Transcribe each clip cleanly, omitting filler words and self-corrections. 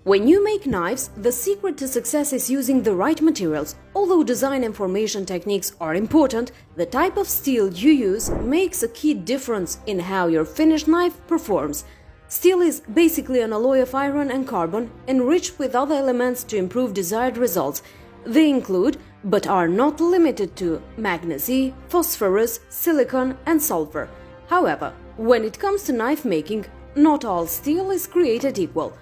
When you make knives, the secret to success is using the right materials. Although design and formation techniques are important, the type of steel you use makes a key difference in how your finished knife performs. Steel is basically an alloy of iron and carbon, enriched with other elements to improve desired results. They include, but are not limited to, magnesium, phosphorus, silicon, and sulfur. However, when it comes to knife making, not all steel is created equal.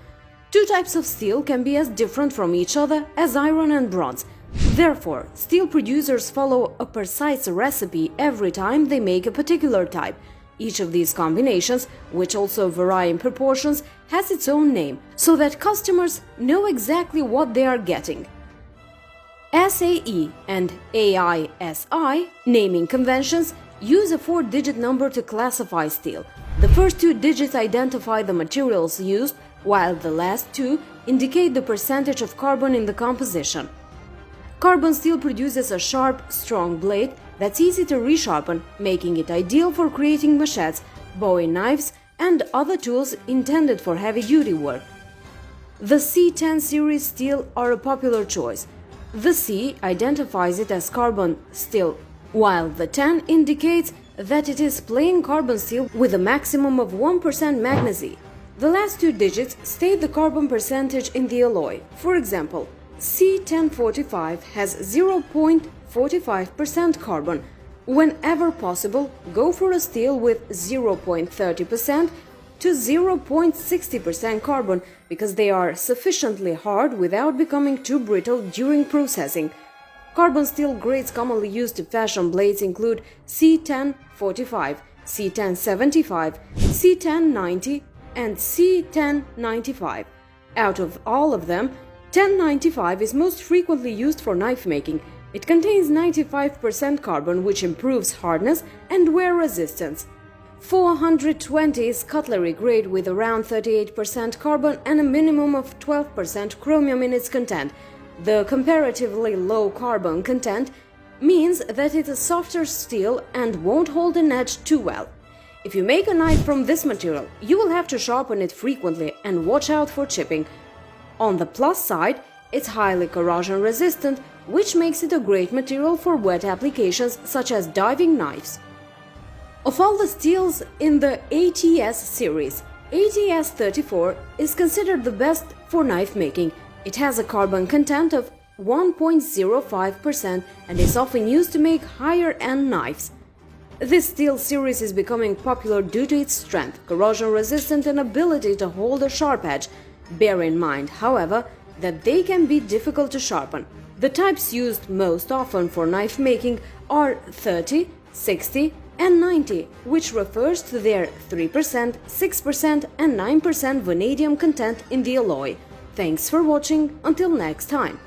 Two types of steel can be as different from each other as iron and bronze. Therefore, steel producers follow a precise recipe every time they make a particular type. Each of these combinations, which also vary in proportions, has its own name, so that customers know exactly what they are getting. SAE and AISI naming conventions use a 4-digit number to classify steel. The first 2 digits identify the materials used, while the last 2 indicate the percentage of carbon in the composition. Carbon steel produces a sharp, strong blade that's easy to resharpen, making it ideal for creating machetes, bowie knives, and other tools intended for heavy-duty work. The C10 series steel are a popular choice. The C identifies it as carbon steel, while the 10 indicates that it is plain carbon steel with a maximum of 1% magnesium. The last 2 digits state the carbon percentage in the alloy. For example, C1045 has 0.45% carbon. Whenever possible, go for a steel with 0.30% to 0.60% carbon because they are sufficiently hard without becoming too brittle during processing. Carbon steel grades commonly used to fashion blades include C1045, C1075, C1090, and C1095. Out of all of them, 1095 is most frequently used for knife making. It contains 95% carbon, which improves hardness and wear resistance. 420 is cutlery grade with around 38% carbon and a minimum of 12% chromium in its content. The comparatively low carbon content means that it's a softer steel and won't hold an edge too well. If you make a knife from this material, you will have to sharpen it frequently and watch out for chipping. On the plus side, it's highly corrosion resistant, which makes it a great material for wet applications such as diving knives. Of all the steels in the ATS series, ATS 34 is considered the best for knife making. It has a carbon content of 1.05% and is often used to make higher-end knives. This steel series is becoming popular due to its strength, corrosion resistance, and ability to hold a sharp edge. Bear in mind, however, that they can be difficult to sharpen. The types used most often for knife making are 30, 60, and 90, which refers to their 3%, 6%, and 9% vanadium content in the alloy. Thanks for watching, until next time.